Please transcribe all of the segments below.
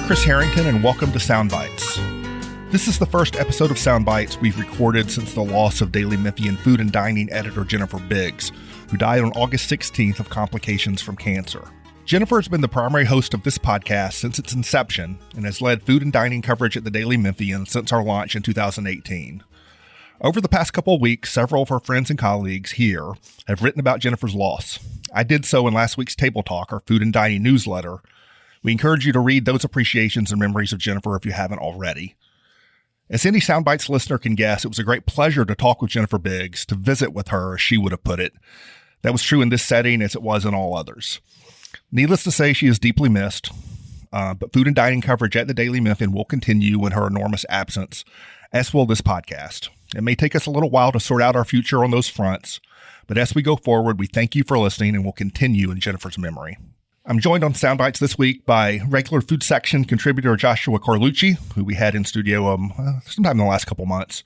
I'm Chris Herrington, and welcome to Soundbites. This is the first episode of Soundbites we've recorded since the loss of Daily Memphian food and dining editor Jennifer Biggs, who died on August 16th of complications from cancer. Jennifer has been the primary host of this podcast since its inception and has led food and dining coverage at the Daily Memphian since our launch in 2018. Over the past couple of weeks, several of her friends and colleagues here have written about Jennifer's loss. I did so in last week's Table Talk, our food and dining newsletter. We encourage you to read those appreciations and memories of Jennifer if you haven't already. As any Soundbites listener can guess, it was a great pleasure to talk with Jennifer Biggs, to visit with her, as she would have put it. That was true in this setting as it was in all others. Needless to say, she is deeply missed, but food and dining coverage at the Daily Memphian will continue in her enormous absence, as will this podcast. It may take us a little while to sort out our future on those fronts, but as we go forward, we thank you for listening and will continue in Jennifer's memory. I'm joined on Soundbites this week by regular food section contributor Joshua Carlucci, who we had in studio sometime in the last couple months.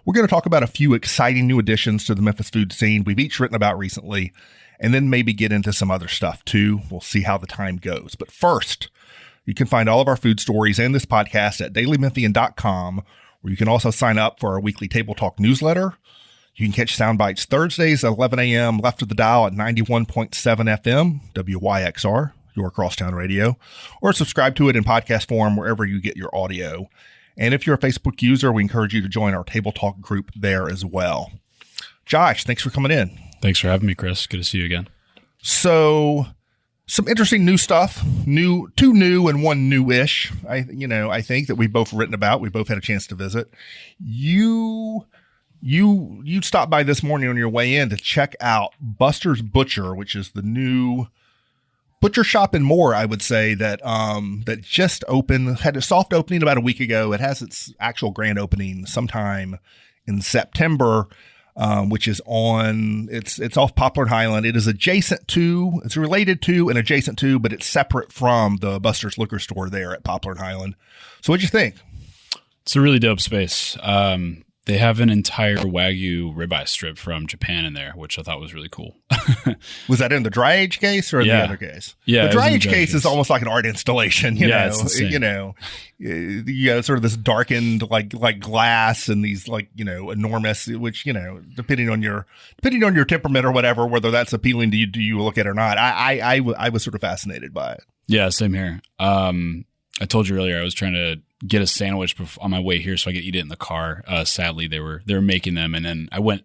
We're going to talk about a few exciting new additions to the Memphis food scene we've each written about recently, and then maybe get into some other stuff too. We'll see how the time goes. But first, you can find all of our food stories and this podcast at dailymemphian.com, where you can also sign up for our weekly Table Talk newsletter. You can catch Soundbites Thursdays at 11 a.m. left of the dial at 91.7 FM, WYXR, your crosstown radio, or subscribe to it in podcast form wherever you get your audio. And if you're a Facebook user, we encourage you to join our Table Talk group there as well. Josh, thanks for coming in. Thanks for having me, Chris. Good to see you again. So, some interesting new stuff, two new and one new-ish, I think that we've both written about. We both had a chance to visit. You stopped by this morning on your way in to check out Buster's Butcher, which is the new butcher shop and more, I would say, that just opened, had a soft opening about a week ago. It has its actual grand opening sometime in September, which is it's off Poplar and Highland. It is it's related to and adjacent to, but it's separate from the Buster's liquor store there at Poplar and Highland. So what'd you think? It's a really dope space. They have an entire Wagyu ribeye strip from Japan in there, which I thought was really cool. Was that in the dry age case or in the other case? Yeah, the dry age case is almost like an art installation. You know, sort of this darkened like glass and these enormous, which depending on your temperament or whatever, whether that's appealing to you, do you look at it or not? I was sort of fascinated by it. Yeah, same here. I told you earlier I was trying to get a sandwich on my way here so I could eat it in the car. Sadly, they were making them, and then I went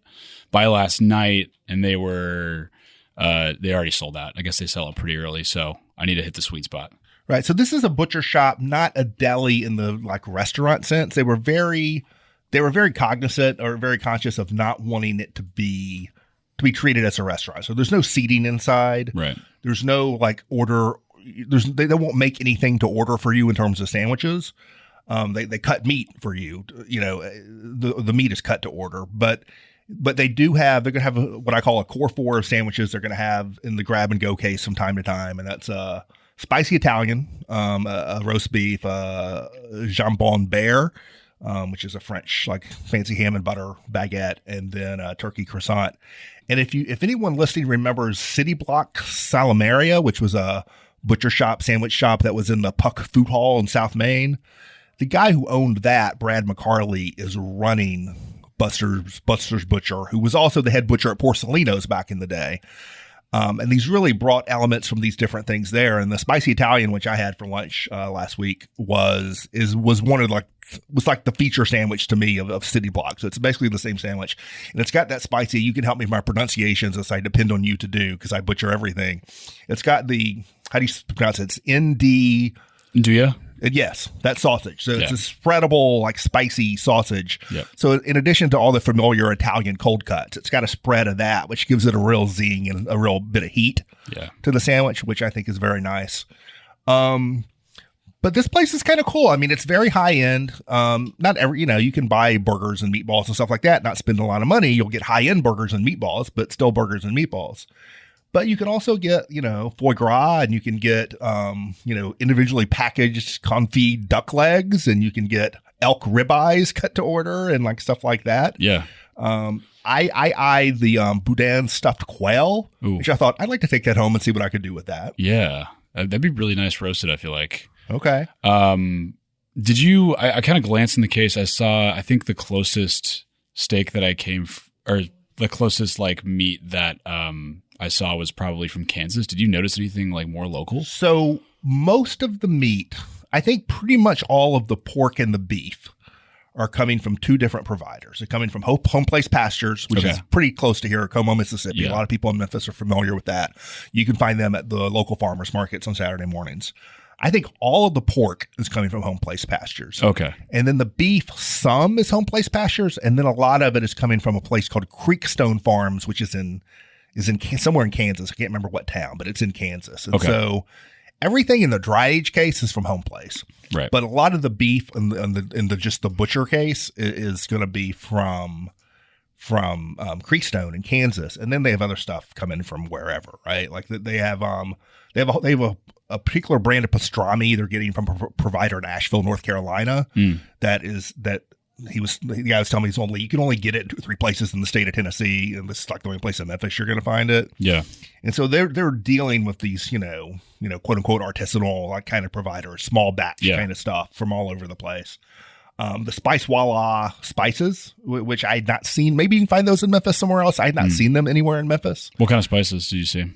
by last night and they already sold out. I guess they sell it pretty early, so I need to hit the sweet spot. Right. So this is a butcher shop, not a deli in the restaurant sense. They were very cognizant or very conscious of not wanting it to be treated as a restaurant. So there's no seating inside. Right. There's no order. They won't make anything to order for you in terms of sandwiches. They cut meat for you. The meat is cut to order, but they're going to have what I call a core four of sandwiches they're going to have in the grab and go case from time to time. And that's spicy Italian, a roast beef, jambon beurre, which is a French, fancy ham and butter baguette, and then a turkey croissant. And if anyone listening remembers City Block Salamaria, which was a butcher shop, sandwich shop that was in the Puck Food Hall in South Main, the guy who owned that, Brad McCarley, is running Buster's Butcher, who was also the head butcher at Porcelino's back in the day. And these really brought elements from these different things there. And the spicy Italian, which I had for lunch last week, was one of the feature sandwich to me of City Block. So it's basically the same sandwich, and it's got that spicy. You can help me with my pronunciations, as I depend on you to do because I butcher everything. It's got how do you pronounce it? It's Nduja? Yes, that sausage. So it's a spreadable, spicy sausage. Yep. So in addition to all the familiar Italian cold cuts, it's got a spread of that, which gives it a real zing and a real bit of heat to the sandwich, which I think is very nice. But this place is kind of cool. I mean, it's very high end. Not every, you can buy burgers and meatballs and stuff like that, not spend a lot of money. You'll get high end burgers and meatballs, but still burgers and meatballs. But you can also get, foie gras, and you can get, individually packaged confit duck legs, and you can get elk ribeyes cut to order and stuff like that. Yeah. I eyed the boudin stuffed quail, which I thought I'd like to take that home and see what I could do with that. Yeah. That'd be really nice roasted, I feel like. Okay. Did you? I kind of glanced in the case. I think the closest steak that or the closest like meat that I saw was probably from Kansas. Did you notice anything like more local? So most of the meat, I think pretty much all of the pork and the beef are coming from two different providers. They're coming from Home Place Pastures, which is pretty close to here, Como, Mississippi. Yeah. A lot of people in Memphis are familiar with that. You can find them at the local farmers markets on Saturday mornings. I think all of the pork is coming from Home Place Pastures. Okay. And then the beef, some is Home Place Pastures, and then a lot of it is coming from a place called Creekstone Farms, which is in somewhere in Kansas. I can't remember what town, but it's in Kansas. And so everything in the dry age case is from Home Place. Right. But a lot of the beef in the just the butcher case is going to be from Creekstone in Kansas, and then they have other stuff coming from wherever, right? Like they have a particular brand of pastrami they're getting from a provider in Asheville, North Carolina. The guy was telling me you can only get it in 2 or 3 places in the state of Tennessee, and this is like the only place in Memphis you're going to find it. Yeah. And so they're dealing with these, quote unquote artisanal like kind of providers, small batch kind of stuff from all over the place. The Spice Walla spices, which I had not seen. Maybe you can find those in Memphis somewhere else. I had not seen them anywhere in Memphis. What kind of spices do you see?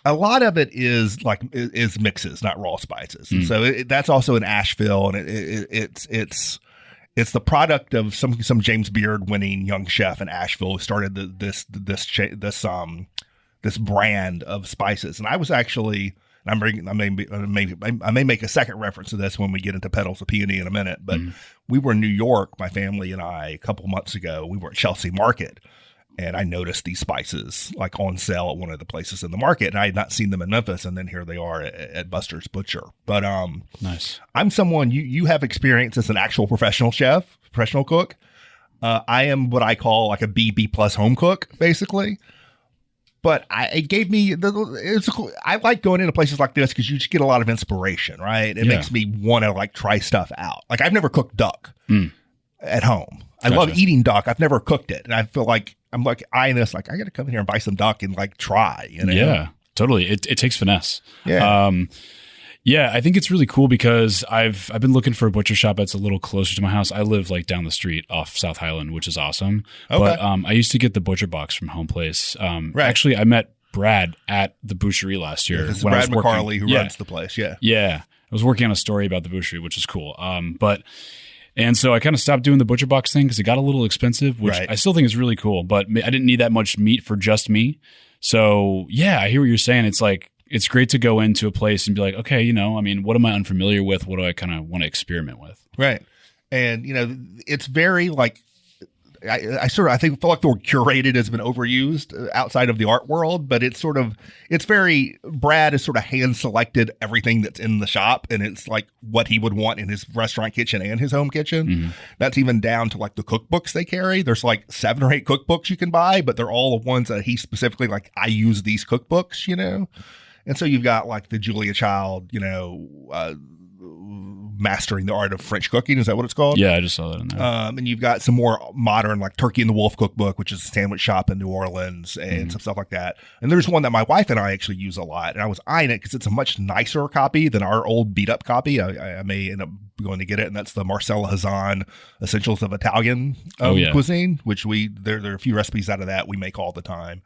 A lot of it is mixes, not raw spices. And so that's also in Asheville, and it's the product of some James Beard winning young chef in Asheville who started this brand of spices. And I was actually, I may make a second reference to this when we get into Petals of Peony in a minute, but we were in New York, my family and I, a couple months ago. We were at Chelsea Market, and I noticed these spices like on sale at one of the places in the market, and I had not seen them in Memphis. And then here they are at Buster's Butcher. But nice. I'm someone you have experience as an actual professional chef, professional cook. I am what I call like a B plus home cook, basically. But I like going into places like this because you just get a lot of inspiration, right? It makes me want to like try stuff out. Like I've never cooked duck at home. I love eating duck. I've never cooked it, and I feel like I'm like eyeing this. Like I got to come in here and buy some duck and like try. Yeah, totally. It takes finesse. Yeah. Yeah, I think it's really cool because I've been looking for a butcher shop that's a little closer to my house. I live like down the street off South Highland, which is awesome. Okay. But I used to get the butcher box from Home Place. Right. Actually, I met Brad at the boucherie last year. This is Brad McCarley who runs the place. Yeah. Yeah. I was working on a story about the boucherie, which is cool. And so I kind of stopped doing the butcher box thing because it got a little expensive, which I still think is really cool, but I didn't need that much meat for just me. So yeah, I hear what you're saying. It's like, it's great to go into a place and be like, okay, what am I unfamiliar with? What do I kind of want to experiment with? Right. And, it's very like, I feel like the word curated has been overused outside of the art world, but Brad has sort of hand selected everything that's in the shop, and it's like what he would want in his restaurant kitchen and his home kitchen. Mm-hmm. That's even down to like the cookbooks they carry. There's like 7 or 8 cookbooks you can buy, but they're all the ones that he specifically like, I use these cookbooks, And so you've got like the Julia Child, Mastering the Art of French Cooking. Is that what it's called? Yeah, I just saw that in there. And you've got some more modern, like Turkey and the Wolf cookbook, which is a sandwich shop in New Orleans and some stuff like that. And there's one that my wife and I actually use a lot. And I was eyeing it because it's a much nicer copy than our old beat up copy. I may end up going to get it. And that's the Marcella Hazan Essentials of Italian cuisine, which there are a few recipes out of that we make all the time.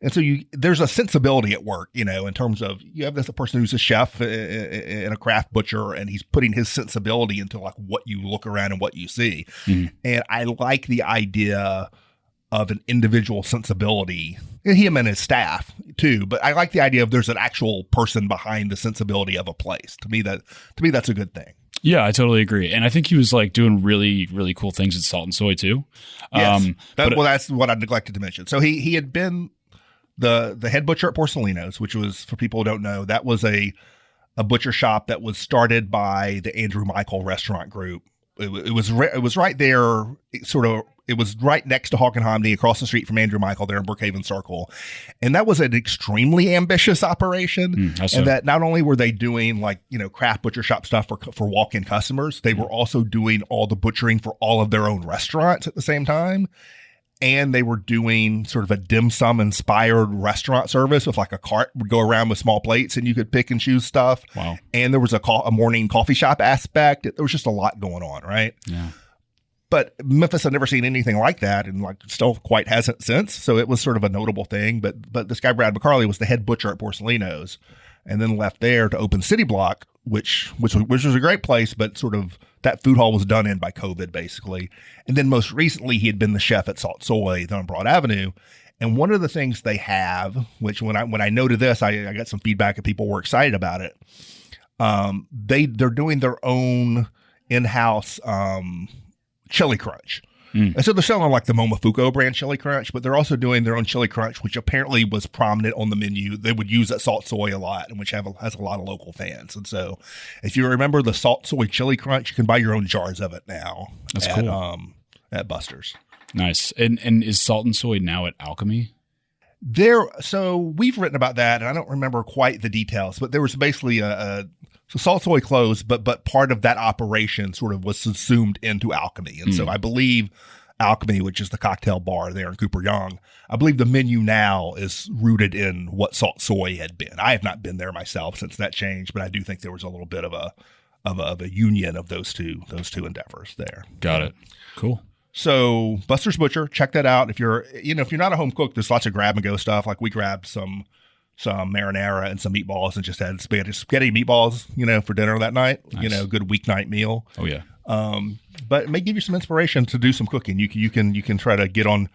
And so there's a sensibility at work, in terms of you have a person who's a chef and a craft butcher, and he's putting his sensibility into like what you look around and what you see. Mm-hmm. And I like the idea of an individual sensibility, him and his staff too. But I like the idea of there's an actual person behind the sensibility of a place. To me, that's a good thing. Yeah, I totally agree. And I think he was like doing really, really cool things at Salt and Soy too. Yes. That's what I neglected to mention. So he had been the head butcher at Porcelino's, which was, for people who don't know, that was a butcher shop that was started by the Andrew Michael Restaurant Group. It was right there, it was right next to Hawk and Homney, across the street from Andrew Michael there in Brookhaven Circle. And that was an extremely ambitious operation. And that not only were they doing like, craft butcher shop stuff for walk-in customers, they were also doing all the butchering for all of their own restaurants at the same time. And they were doing sort of a dim sum inspired restaurant service with like a cart would go around with small plates and you could pick and choose stuff. Wow. And there was a morning coffee shop aspect. There was just a lot going on, right? Yeah. But Memphis had never seen anything like that, and like still quite hasn't since. So it was sort of a notable thing. But this guy Brad McCarley was the head butcher at Porcelino's, and then left there to open City Block, which was a great place, but sort of that food hall was done in by COVID basically. And then most recently he had been the chef at Salt Soy on Broad Avenue. And one of the things they have, which when I noted this, I got some feedback and people were excited about it. They're doing their own in-house chili crunch. And so they're selling like the Momofuku brand chili crunch, but they're also doing their own chili crunch, which apparently was prominent on the menu. They would use at Salt Soy a lot, and which has a lot of local fans. And so if you remember the Salt Soy chili crunch, you can buy your own jars of it now. That's cool. At Buster's. Nice. And is Salt and Soy now at Alchemy? So we've written about that, and I don't remember quite the details, but there was basically so Salt Soy closed, but part of that operation sort of was subsumed into Alchemy. And so I believe Alchemy, which is the cocktail bar there in Cooper Young, I believe the menu now is rooted in what Salt Soy had been. I have not been there myself since that changed, but I do think there was a little bit of a union of those two endeavors there. Got it. Cool. So Buster's Butcher, check that out. If you're not a home cook, there's lots of grab and go stuff. Like we grabbed some marinara and some meatballs and just had spaghetti meatballs, for dinner that night. Nice. Good weeknight meal. Oh yeah. But it may give you some inspiration to do some cooking. You can try to get on,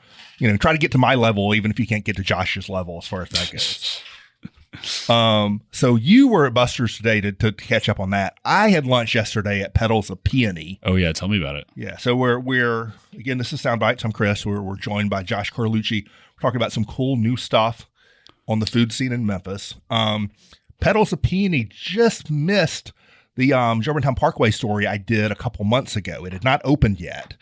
try to get to my level, even if you can't get to Josh's level as far as that goes. So you were at Buster's today to catch up on that. I had lunch yesterday at Petals of Peony. Oh yeah. Tell me about it. Yeah. So we're again, this is Soundbites. I'm Chris. We're joined by Josh Carlucci. We're talking about some cool new stuff on the food scene in Memphis. Petals of Peony just missed the Germantown Parkway story I did a couple months ago. It had not opened yet.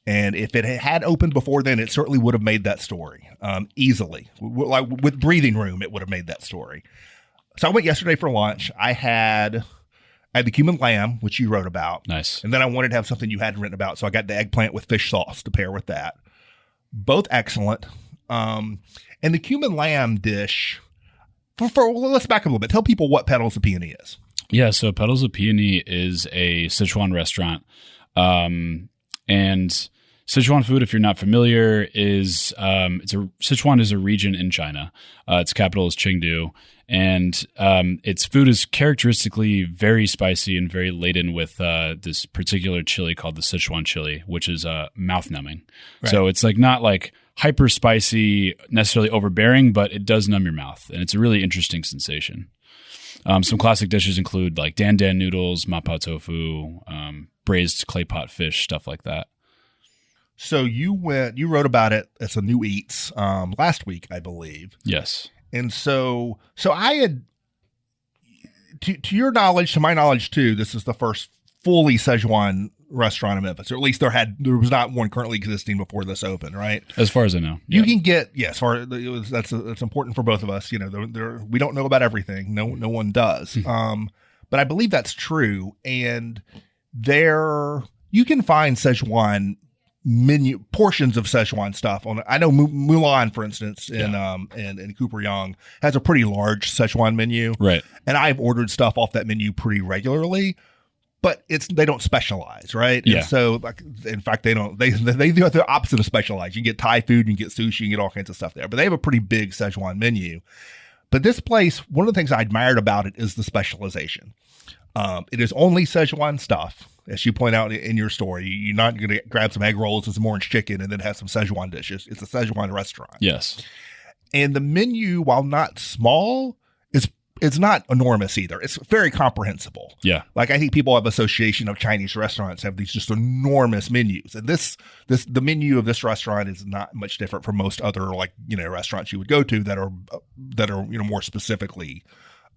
And if it had opened before then, it certainly would have made that story easily. Like with breathing room, it would have made that story. So I went yesterday for lunch. I had the cumin lamb, which you wrote about. Nice. And then I wanted to have something you hadn't written about. So I got the eggplant with fish sauce to pair with that. Both excellent. And the cumin lamb dish, let's back up a little bit. Tell people what Petals of Peony is. Yeah, so Petals of Peony is a Sichuan restaurant. And Sichuan food, if you're not familiar, is Sichuan is a region in China. Its capital is Chengdu. And its food is characteristically very spicy and very laden with this particular chili called the Sichuan chili, which is mouth-numbing. Right. So it's not hyper spicy, necessarily overbearing, but it does numb your mouth, and it's a really interesting sensation. Some classic dishes include dan dan noodles, mapo tofu, braised clay pot fish, stuff like that. So you wrote about it as a new eats last week, I believe. Yes. And so I had, to your knowledge, to my knowledge too, this is the first fully Szechuan restaurant in Memphis, or at least there was not one currently existing before this opened, right? As far as I know, you can get that's important for both of us. We don't know about everything. No one does. But I believe that's true, and there you can find Szechuan menu portions of Szechuan stuff on. I know Mulan, for instance, in Cooper Young has a pretty large Szechuan menu, right? And I've ordered stuff off that menu pretty regularly. But they don't specialize, right? Yeah. And so, in fact, they don't. They do the opposite of specialize. You can get Thai food, you can get sushi, you can get all kinds of stuff there. But they have a pretty big Szechuan menu. But this place, one of the things I admired about it is the specialization. It is only Szechuan stuff, as you point out in your story. You're not going to grab some egg rolls and some orange chicken and then have some Szechuan dishes. It's a Szechuan restaurant. Yes. And the menu, while not small, it's not enormous either. It's very comprehensible. Yeah. I think people have association of Chinese restaurants have these just enormous menus. And the menu of this restaurant is not much different from most other restaurants you would go to that are more specifically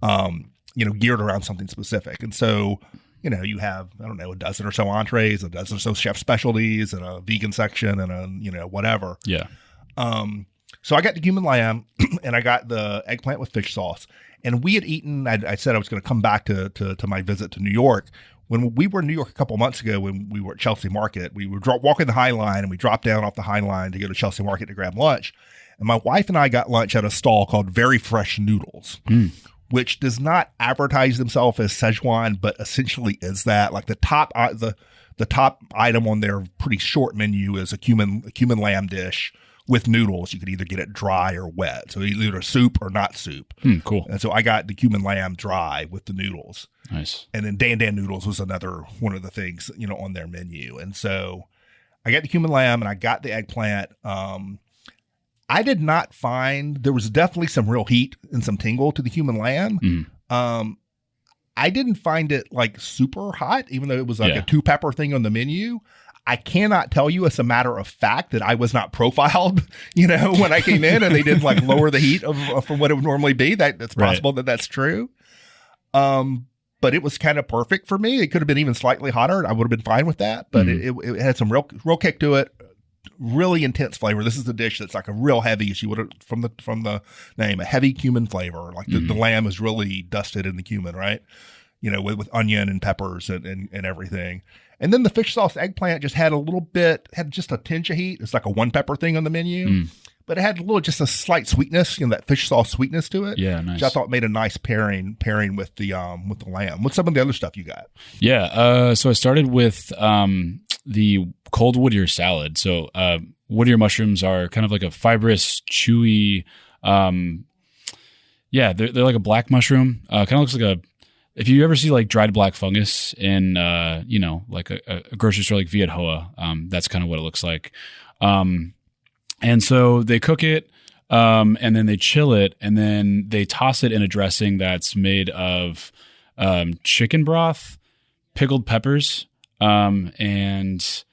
geared around something specific. And so, you have, I don't know, a dozen or so entrees, a dozen or so chef specialties, and a vegan section, and a whatever. Yeah. So I got the cumin lamb and I got the eggplant with fish sauce. And we had eaten, I said I was going to come back to my visit to New York. when we were in New York a couple months ago, when we were at Chelsea Market, we were walking the High Line, and we dropped down off the High Line to go to Chelsea Market to grab lunch. And my wife and I got lunch at a stall called Very Fresh Noodles, which does not advertise themselves as Szechuan, but essentially is that. Like the top item on their pretty short menu is a cumin lamb dish with noodles. You could either get it dry or wet, so either soup or not soup. Cool. And so I got the cumin lamb dry with the noodles. Nice. And then Dan noodles was another one of the things on their menu. And so I got the cumin lamb and I got the eggplant. I did not find, there was definitely some real heat and some tingle to the cumin lamb. I didn't find it like super hot, even though it was like a 2-pepper thing on the menu. I cannot tell you as a matter of fact that I was not profiled, when I came in and they didn't like lower the heat from what it would normally be. It's possible that that's true. But it was kind of perfect for me. It could have been even slightly hotter. I would have been fine with that, but it had some real kick to it. Really intense flavor. This is the dish that's like a real heavy, as you would have from the name, a heavy cumin flavor. Like the lamb is really dusted in the cumin, right? With onion and peppers and everything. And then the fish sauce eggplant just had just a tinge of heat. It's like a 1-pepper thing on the menu, but it had just a slight sweetness, that fish sauce sweetness to it. Yeah, nice. Which I thought made a nice pairing with the lamb. What's some of the other stuff you got? Yeah. So I started with the cold Whittier salad. So Whittier mushrooms are kind of like a fibrous, chewy. They're like a black mushroom. Kind of looks like if you ever see like dried black fungus in, like a grocery store like Viet Hoa, that's kind of what it looks like. And so they cook it, and then they chill it, and then they toss it in a dressing that's made of chicken broth, pickled peppers, and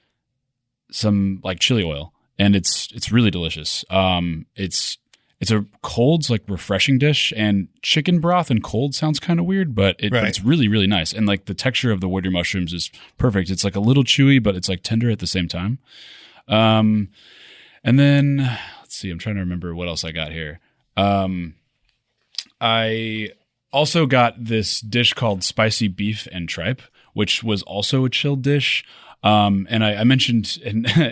some like chili oil, and it's really delicious. It's a cold, like refreshing dish, and chicken broth and cold sounds kind of weird, but it's really, really nice. And like the texture of the Whittier mushrooms is perfect. It's like a little chewy, but it's like tender at the same time. And then let's see, I'm trying to remember what else I got here. I also got this dish called spicy beef and tripe, which was also a chilled dish. And I mentioned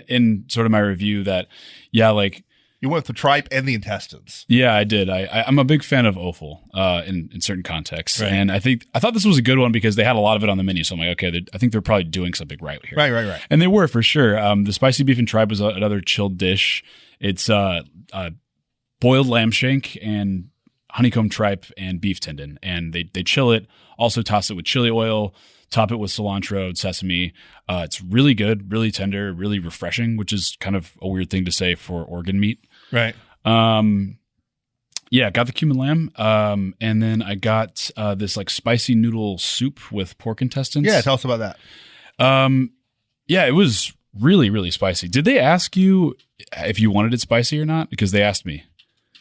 in sort of my review that, like, you went with the tripe and the intestines. Yeah, I did. I'm a big fan of offal in certain contexts. Right. And I thought this was a good one because they had a lot of it on the menu. So I'm like, okay, I think they're probably doing something right here. Right. And they were for sure. The spicy beef and tripe was another chilled dish. It's boiled lamb shank and honeycomb tripe and beef tendon. And they chill it, also toss it with chili oil, top it with cilantro, sesame. It's really good, really tender, really refreshing, which is kind of a weird thing to say for organ meat. Right. Got the cumin lamb. And then I got this like spicy noodle soup with pork intestines. Yeah, tell us about that. It was really, really spicy. Did they ask you if you wanted it spicy or not? Because they asked me.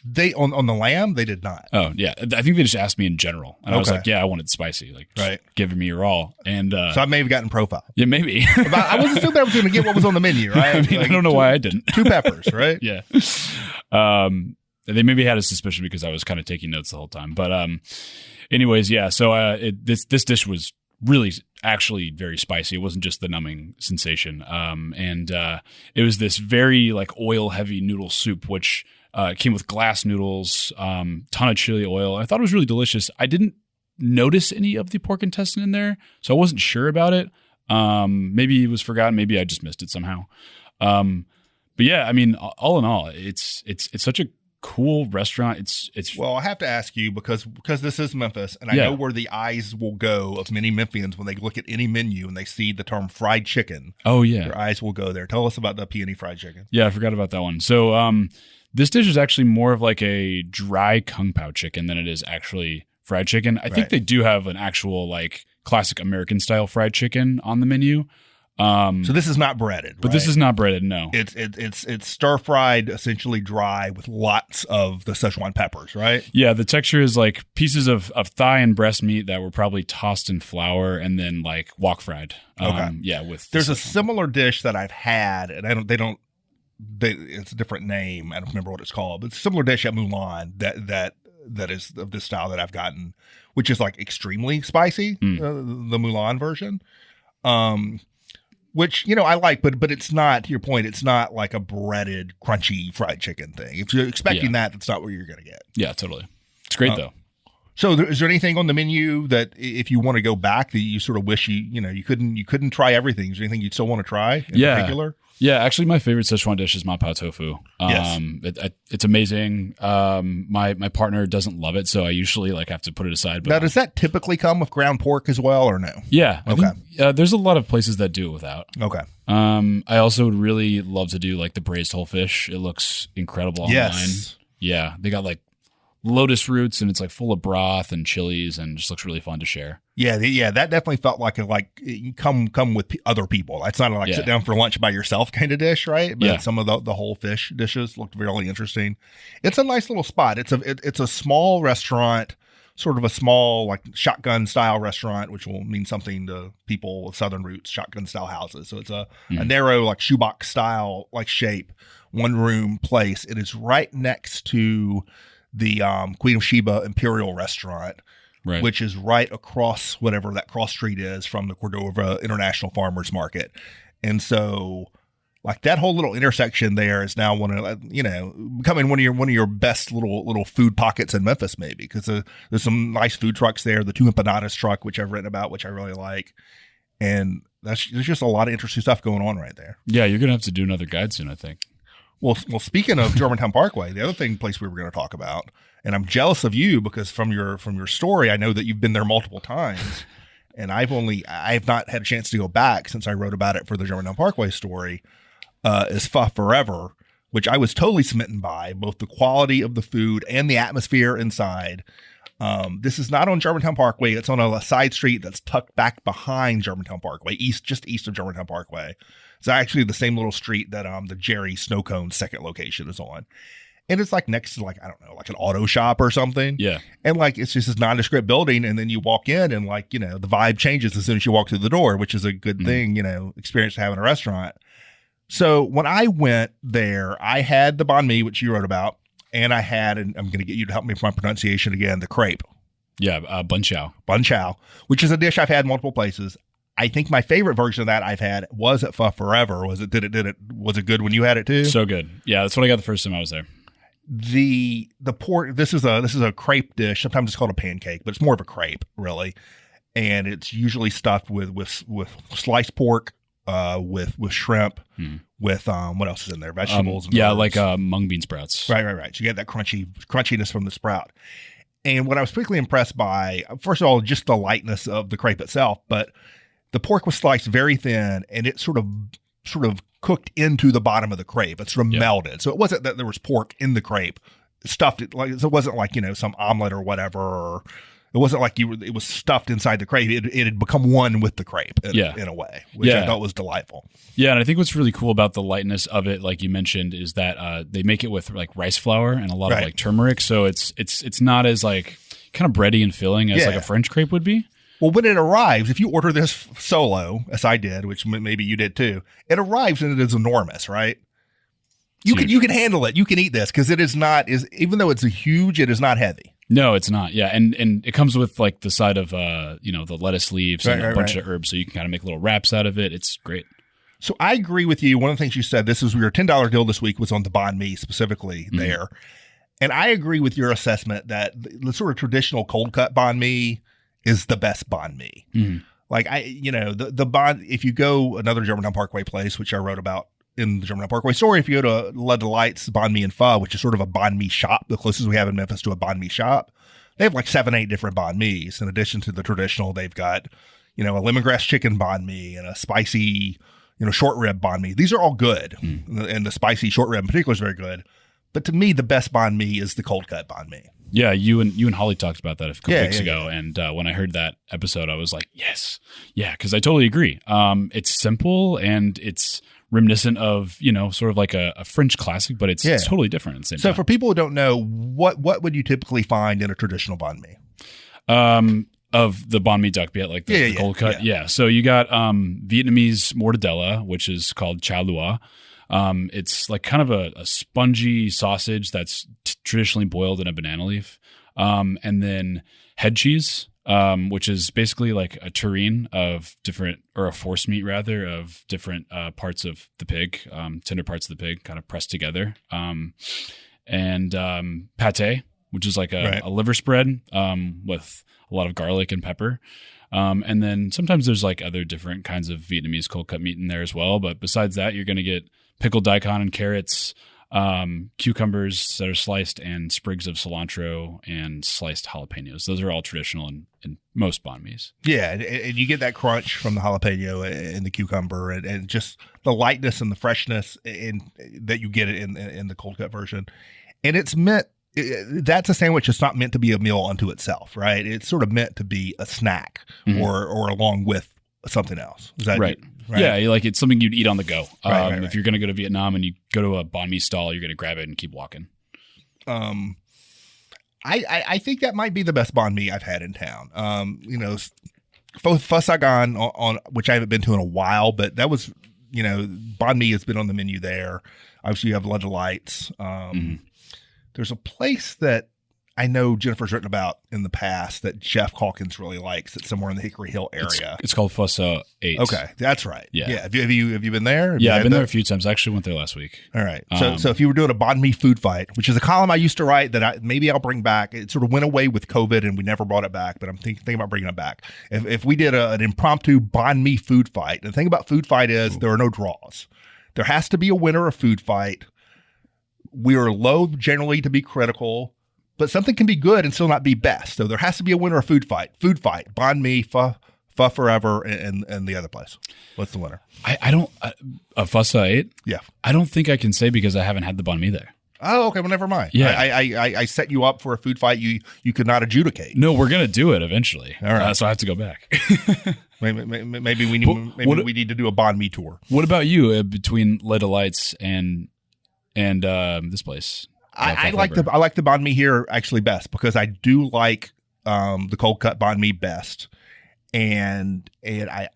They on the lamb, they did not. Oh, yeah. I think they just asked me in general. And I was like, yeah, I wanted spicy. Like, just giving me your all. And so I may have gotten profile. Yeah, maybe. I was assuming I was going to get what was on the menu, right? I mean, I don't know why I didn't. 2 peppers, right? Yeah. They maybe had a suspicion because I was kind of taking notes the whole time. But anyways, yeah. So this dish was really actually very spicy. It wasn't just the numbing sensation. And it was this very like oil heavy noodle soup, which it came with glass noodles, ton of chili oil. I thought it was really delicious. I didn't notice any of the pork intestine in there, so I wasn't sure about it. Maybe it was forgotten. Maybe I just missed it somehow. But yeah, I mean, all in all, it's such a cool restaurant. It's well, I have to ask you because this is Memphis, and I know where the eyes will go of many Memphians when they look at any menu and they see the term fried chicken. Oh yeah, their eyes will go there. Tell us about the Peony fried chicken. Yeah, I forgot about that one. So this dish is actually more of like a dry kung pao chicken than it is actually fried chicken. I think they do have an actual like classic American style fried chicken on the menu. So this is not breaded, but this is not breaded. No, it's stir fried, essentially dry with lots of the Szechuan peppers, right? Yeah, the texture is like pieces of thigh and breast meat that were probably tossed in flour and then like wok fried. There's a similar dish that I've had, and it's a different name. I don't remember what it's called, but it's a similar dish at Mulan that that is of this style that I've gotten, which is like extremely spicy, the Mulan version. Which, I like, but it's not, to your point, it's not like a breaded, crunchy fried chicken thing. If you're expecting that's not what you're going to get. Yeah, totally. It's great though. So is there anything on the menu that if you want to go back that you sort of wish you couldn't try everything? Is there anything you'd still want to try in particular? Yeah, actually my favorite Szechuan dish is mapo tofu. Yes. It's amazing. My partner doesn't love it, so I usually have to put it aside. But now, does that typically come with ground pork as well or no? Yeah. Okay. There's a lot of places that do it without. Okay. I also would really love to do the braised whole fish. It looks incredible online. Yes. Yeah. They got lotus roots and it's full of broth and chilies and just looks really fun to share. Yeah, that definitely felt like come with other people. It's not sit down for lunch by yourself kind of dish, right? But some of the whole fish dishes looked really interesting. It's a nice little spot. It's a small restaurant, sort of a small shotgun style restaurant, which will mean something to people with Southern roots. Shotgun style houses. So it's a narrow shoebox style shape, one room place. It is right next to the Queen of Sheba Imperial Restaurant, right, which is right across whatever that cross street is from the Cordova International Farmers Market. And so that whole little intersection there is now becoming one of your best little food pockets in Memphis, maybe, because there's some nice food trucks there. The Two Empanadas truck, which I've written about, which I really like. And there's just a lot of interesting stuff going on right there. Yeah, you're going to have to do another guide soon, I think. Well, speaking of Germantown Parkway, the other place we were going to talk about, and I'm jealous of you because from your story, I know that you've been there multiple times, and I've not had a chance to go back since I wrote about it for the Germantown Parkway story. Is Pho Forever, which I was totally smitten by, both the quality of the food and the atmosphere inside. This is not on Germantown Parkway. It's on a side street that's tucked back behind Germantown Parkway, just east of Germantown Parkway. It's actually the same little street that the Jerry Snow Cone's second location is on. And it's next to I don't know, an auto shop or something. Yeah. And it's just this nondescript building. And then you walk in and the vibe changes as soon as you walk through the door, which is a good thing, experience to have in a restaurant. So when I went there, I had the banh mi, which you wrote about. And I had, and I'm going to get you to help me with my pronunciation again, the crepe. Yeah, bun chow. Bun chow, which is a dish I've had multiple places. I think my favorite version of that I've had was at Pho Forever. Was it good when you had it too? So good. Yeah, that's what I got the first time I was there. The pork, this is a crepe dish. Sometimes it's called a pancake, but it's more of a crepe, really. And it's usually stuffed with sliced pork, with shrimp, with what else is in there? Vegetables. And mung bean sprouts. Right. So you get that crunchiness from the sprout. And what I was particularly impressed by, first of all, just the lightness of the crepe itself, but the pork was sliced very thin, and it sort of cooked into the bottom of the crepe. It sort of melted. So it wasn't that there was pork in the crepe stuffed. It wasn't some omelet or whatever. Or it wasn't it was stuffed inside the crepe. It had become one with the crepe in a way, which I thought was delightful. Yeah, and I think what's really cool about the lightness of it, like you mentioned, is that they make it with rice flour and a lot of turmeric. So it's not as kind of bready and filling as a French crepe would be. Well, when it arrives, if you order this solo, as I did, which maybe you did too, it arrives and it is enormous, right? You can handle it. You can eat this because it is not even though it's huge, it is not heavy. No, it's not. Yeah, and it comes with the side of the lettuce leaves and a bunch of herbs, so you can kind of make little wraps out of it. It's great. So I agree with you. One of the things you said, this is your $10 deal this week was on the banh mi specifically there, and I agree with your assessment that the sort of traditional cold cut banh mi is the best banh mi. The banh, if you go another Germantown Parkway place, which I wrote about in the Germantown Parkway story, if you go to La Delight's Banh Mi and Pho, which is sort of a banh mi shop, the closest we have in Memphis to a banh mi shop, they have 7-8 different banh mi's. In addition to the traditional, they've got, a lemongrass chicken banh mi and a spicy, short rib banh mi. These are all good. And the spicy short rib in particular is very good. But to me, the best banh mi is the cold cut banh mi. Yeah, you and Holly talked about that a couple weeks ago, and when I heard that episode, I was like, yes, yeah, because I totally agree. It's simple and it's reminiscent of sort of like a French classic, but it's totally different at the same time. So for people who don't know, what would you typically find in a traditional banh mi? Of the banh mi duck, the cold cut, yeah. So you got Vietnamese mortadella, which is called chao lua. It's kind of a spongy sausage that's traditionally boiled in a banana leaf. And then head cheese, which is basically like a terrine of different, or a force meat rather, of different parts of the pig, tender parts of the pig, kind of pressed together. And pate, which is like a liver spread with a lot of garlic and pepper. And then sometimes there's like other different kinds of Vietnamese cold cut meat in there as well. But besides that, you're going to get pickled daikon and carrots, cucumbers that are sliced, and sprigs of cilantro and sliced jalapenos. Those are all traditional in most banh mi's. Yeah, and you get that crunch from the jalapeno and the cucumber, and just the lightness and the freshness that you get in the cold cut version. And it's meant, that's a sandwich that's not meant to be a meal unto itself, right? It's sort of meant to be a snack or along with something else. Is that right? Yeah, like it's something you'd eat on the go. Right. If you're going to go to Vietnam and you go to a banh mi stall, you're going to grab it and keep walking. I think that might be the best banh mi I've had in town. Pho Saigon, on which I haven't been to in a while, but that was, banh mi has been on the menu there. Obviously, you have Love Delights. There's a place that I know Jennifer's written about in the past that Jeff Calkins really likes. It's somewhere in the Hickory Hill area. It's called Pho 8. Okay, that's right. Yeah. Have you been there? I've been there a few times. I actually went there last week. All right. So if you were doing a banh mi food fight, which is a column I used to write that maybe I'll bring back. It sort of went away with COVID and we never brought it back, but I'm thinking about bringing it back. If we did an impromptu banh mi food fight, and the thing about food fight is there are no draws. There has to be a winner of food fight. We are loath generally to be critical, but something can be good and still not be best. So there has to be a winner of food fight. Food fight, banh mi, pho forever, and the other place. What's the winner? I don't a Pho 8. Yeah, I don't think I can say because I haven't had the banh mi there. Oh, okay. Well, never mind. Yeah, I set you up for a food fight you could not adjudicate. No, we're gonna do it eventually. All right, so I have to go back. maybe we need to do a banh mi tour. What about you between Le Delights and this place? I like the banh mi here actually best because I do like the cold cut banh mi best, and I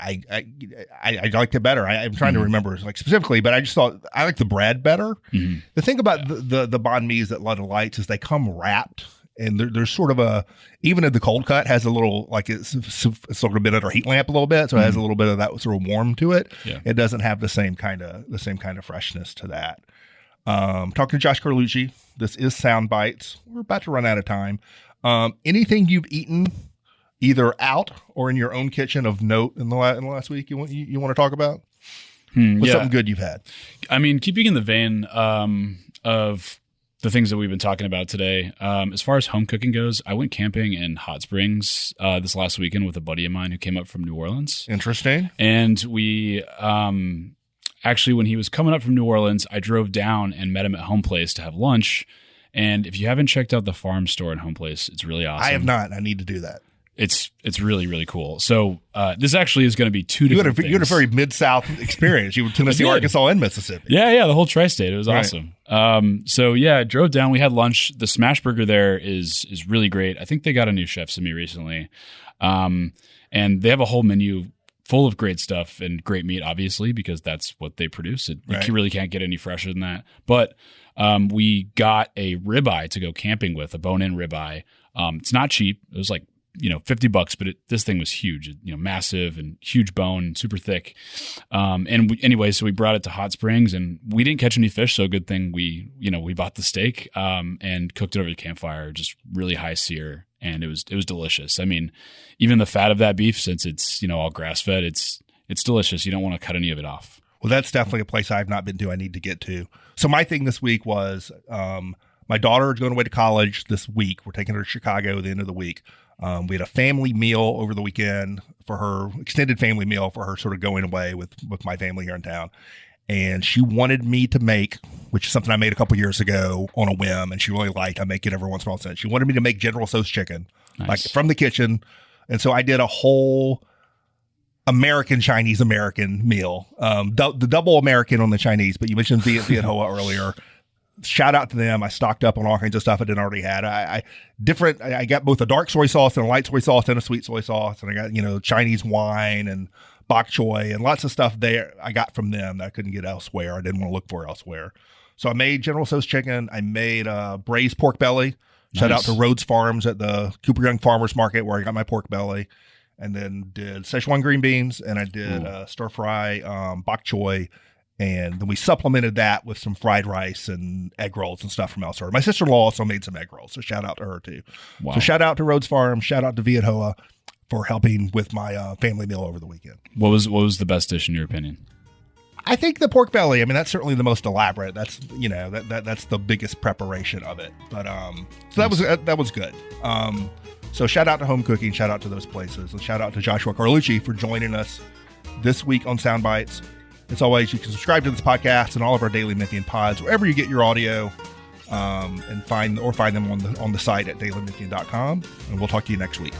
liked it better. I'm trying to remember like specifically, but I just thought I like the bread better. The thing about the banh mi's at Le Delights is they come wrapped, and there's sort of even in the cold cut has a little like it's sort of been under heat lamp a little bit, so it has a little bit of that sort of warm to it. Yeah. It doesn't have the same kind of freshness to that. Talking to Josh Carlucci. This is Sound Bites. We're about to run out of time. Anything you've eaten, either out or in your own kitchen of note in the last week, you want to talk about? What's something good you've had? I mean, keeping in the vein of the things that we've been talking about today, as far as home cooking goes, I went camping in Hot Springs this last weekend with a buddy of mine who came up from New Orleans. Interesting. And we actually, when he was coming up from New Orleans, I drove down and met him at Home Place to have lunch. And if you haven't checked out the farm store at Home Place, it's really awesome. I have not. I need to do that. It's really, really cool. So this actually is going to be two different things. You had a very Mid-South experience. You were Tennessee, Arkansas, and Mississippi. Yeah, the whole tri-state. It was awesome. So yeah, I drove down. We had lunch. The smash burger there is really great. I think they got a new chef semi recently. And they have a whole menu full of great stuff and great meat, obviously, because that's what they produce. You really can't get any fresher than that. But we got a ribeye to go camping with, a bone-in ribeye. It's not cheap. It was like, $50, but this thing was huge, massive and huge bone, super thick. So we brought it to Hot Springs and we didn't catch any fish. So good thing we bought the steak, and cooked it over the campfire, just really high sear. And it was delicious. I mean, even the fat of that beef, since it's, all grass fed, it's delicious. You don't want to cut any of it off. Well, that's definitely a place I've not been to. I need to get to. So my thing this week was, my daughter is going away to college this week. We're taking her to Chicago at the end of the week. We had a family meal over the weekend for her, extended family meal for her sort of going away with my family here in town. And she wanted me to make, which is something I made a couple years ago on a whim, and she really liked. I make it every once in a while. She wanted me to make General Tso's chicken, like from the kitchen. And so I did a whole American Chinese American meal, the double American on the Chinese. But you mentioned Viet Hoa earlier. Shout out to them. I stocked up on all kinds of stuff I didn't already had. I got both a dark soy sauce and a light soy sauce and a sweet soy sauce. And I got, Chinese wine and bok choy and lots of stuff there I got from them that I couldn't get elsewhere. I didn't want to look for elsewhere. So I made General Tso's chicken. I made braised pork belly Shout out to Rhodes Farms at the Cooper Young Farmers Market where I got my pork belly. And then did Szechuan green beans, and I did stir fry bok choy, and then we supplemented that with some fried rice and egg rolls and stuff from elsewhere. My sister-in-law also made some egg rolls, so shout out to her too. Wow. So shout out to Rhodes Farm, shout out to Viet Hoa for helping with my family meal over the weekend. What was the best dish in your opinion? I think the pork belly. I mean, that's certainly the most elaborate. That's that's the biggest preparation of it. But so that was good. So shout out to home cooking, shout out to those places, and shout out to Joshua Carlucci for joining us this week on Soundbites. As always, you can subscribe to this podcast and all of our daily Memphian pods wherever you get your audio, and find them on the site at dailymemphian.com. And we'll talk to you next week.